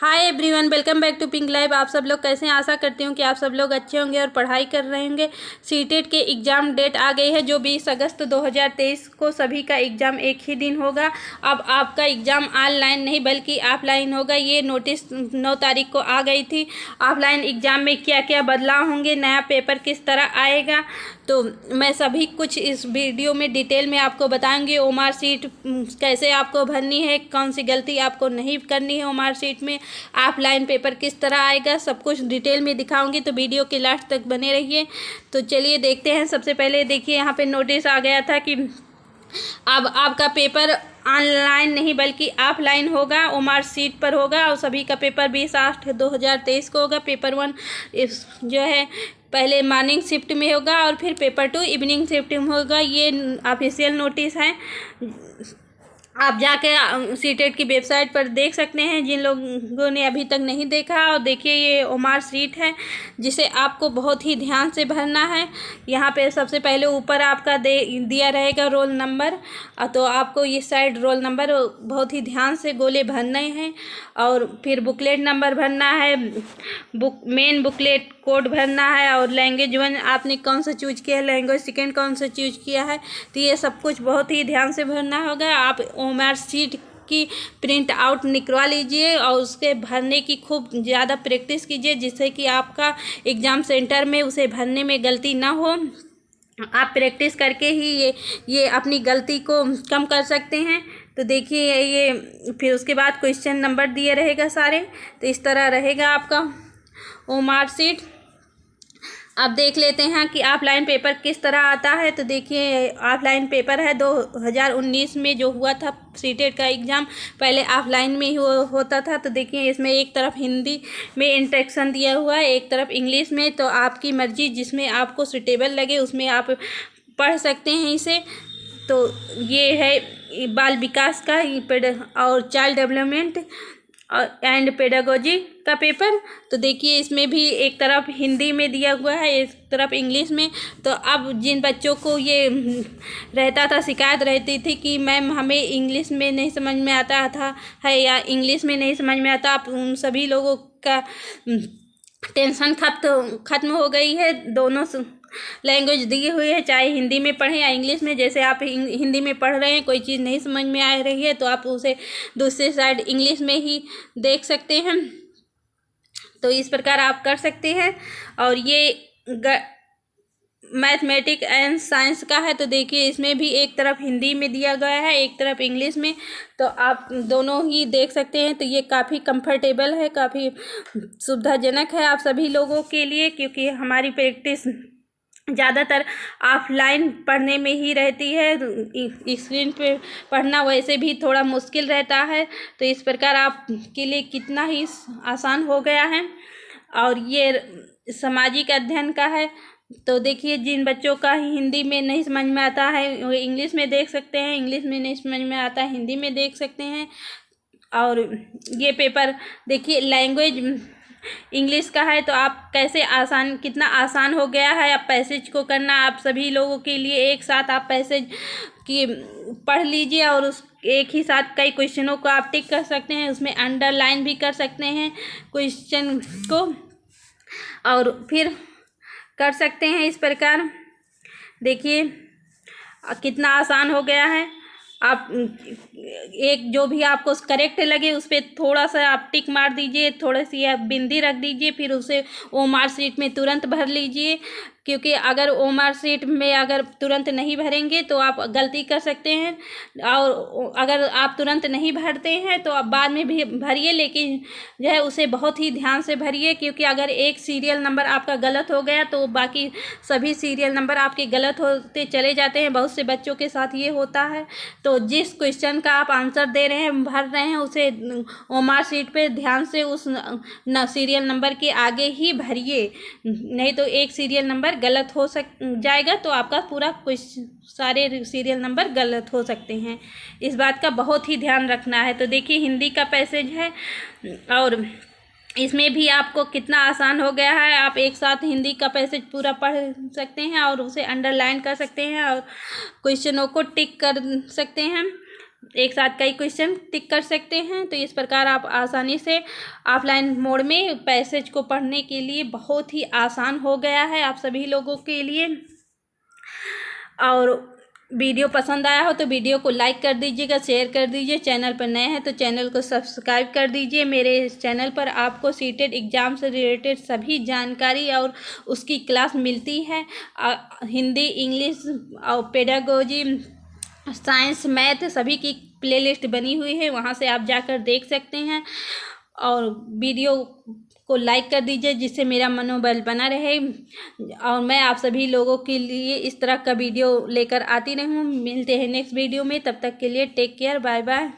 Hi everyone, welcome back to pink live. आप सब लोग कैसे हैं? आशा करती हूँ कि आप सब लोग अच्छे होंगे और पढ़ाई कर रहे होंगे। सीटेट के एग्ज़ाम डेट आ गई है जो 20 अगस्त 2023 को सभी का एग्ज़ाम एक ही दिन होगा। अब आपका एग्ज़ाम ऑनलाइन नहीं बल्कि ऑफलाइन होगा। ये नोटिस 9 तारीख को आ गई थी। ऑफलाइन एग्ज़ाम में क्या क्या बदलाव होंगे, नया पेपर किस तरह आएगा, तो मैं सभी कुछ इस वीडियो में डिटेल में आपको बताऊंगी। ओमार सीट कैसे आपको भरनी है, कौन सी गलती आपको नहीं करनी है ओमार सीट में, ऑफलाइन पेपर किस तरह आएगा, सब कुछ डिटेल में दिखाऊंगी। तो वीडियो के लास्ट तक बने रहिए। तो चलिए देखते हैं। सबसे पहले देखिए, यहाँ पे नोटिस आ गया था कि अब आपका पेपर ऑनलाइन नहीं बल्कि ऑफलाइन होगा, ओमार सीट पर होगा। और सभी का पेपर 20/8/2023 को होगा। पेपर 1 इस जो है पहले मॉर्निंग शिफ्ट में होगा और फिर पेपर 2 इवनिंग शिफ्ट में होगा। ये ऑफिशियल नोटिस है। आप जाके सीटेट की वेबसाइट पर देख सकते हैं, जिन लोगों ने अभी तक नहीं देखा। और देखिए, ये ओमार सीट है जिसे आपको बहुत ही ध्यान से भरना है। यहाँ पे सबसे पहले ऊपर आपका दिया रहेगा रोल नंबर। तो आपको इस साइड रोल नंबर बहुत ही ध्यान से गोले भरने हैं। और फिर बुकलेट नंबर भरना है, मेन बुकलेट कोड भरना है, और लैंग्वेज 1 आपने कौन सा चूज किया है, लैंग्वेज सेकेंड कौन सा चूज किया है। तो ये सब कुछ बहुत ही ध्यान से भरना होगा। आप ओमार सीट की प्रिंट आउट निकलवा लीजिए और उसके भरने की खूब ज़्यादा प्रैक्टिस कीजिए, जिससे कि आपका एग्ज़ाम सेंटर में उसे भरने में गलती ना हो। आप प्रैक्टिस करके ही ये अपनी गलती को कम कर सकते हैं। तो देखिए, ये फिर उसके बाद क्वेश्चन नंबर दिए रहेगा सारे। तो इस तरह रहेगा आपका ओमार सीट। अब देख लेते हैं कि ऑफलाइन पेपर किस तरह आता है। तो देखिए, ऑफलाइन पेपर है 2019 में जो हुआ था सीटेट का एग्ज़ाम, पहले ऑफलाइन में ही होता था। तो देखिए, इसमें एक तरफ हिंदी में इंस्ट्रक्शन दिया हुआ है, एक तरफ इंग्लिश में। तो आपकी मर्ज़ी, जिसमें आपको सूटेबल लगे उसमें आप पढ़ सकते हैं इसे। तो ये है बाल विकास का और चाइल्ड डेवलपमेंट एंड पेडागोजी का पेपर। तो देखिए, इसमें भी एक तरफ हिंदी में दिया हुआ है, एक तरफ इंग्लिश में। तो अब जिन बच्चों को ये रहता था, शिकायत रहती थी कि मैम हमें इंग्लिश में नहीं समझ में आता था है या इंग्लिश में नहीं समझ में आता, आप उन सभी लोगों का टेंशन खत्म हो गई है। दोनों लैंग्वेज दी हुई है, चाहे हिंदी में पढ़ें या इंग्लिश में। जैसे आप हिंदी में पढ़ रहे हैं, कोई चीज़ नहीं समझ में आ रही है, तो आप उसे दूसरी साइड इंग्लिश में ही देख सकते हैं। तो इस प्रकार आप कर सकते हैं। और ये मैथमेटिक्स एंड साइंस का है। तो देखिए, इसमें भी एक तरफ हिंदी में दिया गया है, एक तरफ इंग्लिश में। तो आप दोनों ही देख सकते हैं। तो ये काफ़ी कंफर्टेबल है, काफ़ी सुविधाजनक है आप सभी लोगों के लिए, क्योंकि हमारी प्रैक्टिस ज़्यादातर ऑफलाइन पढ़ने में ही रहती है। स्क्रीन पे पढ़ना वैसे भी थोड़ा मुश्किल रहता है। तो इस प्रकार आपके लिए कितना ही आसान हो गया है। और ये सामाजिक अध्ययन का है। तो देखिए, जिन बच्चों का हिंदी में नहीं समझ में आता है वो इंग्लिश में देख सकते हैं, इंग्लिश में नहीं समझ में आता है हिंदी में देख सकते हैं। और ये पेपर देखिए, लैंग्वेज इंग्लिश का है। तो आप कैसे कितना आसान हो गया है अब पैसेज को करना। आप सभी लोगों के लिए एक साथ आप पैसेज की पढ़ लीजिए और उस एक ही साथ कई क्वेश्चनों को आप टिक कर सकते हैं, उसमें अंडरलाइन भी कर सकते हैं क्वेश्चन को, और फिर कर सकते हैं इस प्रकार। देखिए कितना आसान हो गया है। आप एक जो भी आपको करेक्ट लगे उस पर थोड़ा सा आप टिक मार दीजिए, थोड़ी सी आप बिंदी रख दीजिए, फिर उसे ओमार सीट में तुरंत भर लीजिए। क्योंकि अगर ओमार सीट में अगर तुरंत नहीं भरेंगे तो आप गलती कर सकते हैं। और अगर आप तुरंत नहीं भरते हैं तो आप बाद में भी भरिए, लेकिन जो है उसे बहुत ही ध्यान से भरिए। क्योंकि अगर एक सीरियल नंबर आपका गलत हो गया तो बाकी सभी सीरियल नंबर आपके गलत होते चले जाते हैं। बहुत से बच्चों के साथ ये होता है। तो जिस क्वेश्चन का आप आंसर दे रहे हैं, भर रहे हैं, उसे ओमार सीट पे ध्यान से उस सीरियल नंबर के आगे ही भरिए। नहीं तो एक सीरियल नंबर गलत हो जाएगा तो आपका पूरा सारे सीरियल नंबर गलत हो सकते हैं। इस बात का बहुत ही ध्यान रखना है। तो देखिए, हिंदी का पैसेज है और इसमें भी आपको कितना आसान हो गया है। आप एक साथ हिंदी का पैसेज पूरा पढ़ सकते हैं और उसे अंडरलाइन कर सकते हैं और क्वेश्चनों को टिक कर सकते हैं। एक साथ कई क्वेश्चन टिक कर सकते हैं। तो इस प्रकार आप आसानी से ऑफलाइन मोड में पैसेज को पढ़ने के लिए बहुत ही आसान हो गया है आप सभी लोगों के लिए। और वीडियो पसंद आया हो तो वीडियो को लाइक कर दीजिएगा, शेयर कर दीजिए। चैनल पर नए हैं तो चैनल को सब्सक्राइब कर दीजिए। मेरे इस चैनल पर आपको सीटेट एग्ज़ाम से रिलेटेड सभी जानकारी और उसकी क्लास मिलती है। हिंदी, इंग्लिश और पेडागोजी, साइंस, मैथ सभी की प्लेलिस्ट बनी हुई है, वहाँ से आप जाकर देख सकते हैं। और वीडियो को लाइक कर दीजिए जिससे मेरा मनोबल बना रहे और मैं आप सभी लोगों के लिए इस तरह का वीडियो लेकर आती रहूँ। मिलते हैं नेक्स्ट वीडियो में, तब तक के लिए टेक केयर, बाय बाय।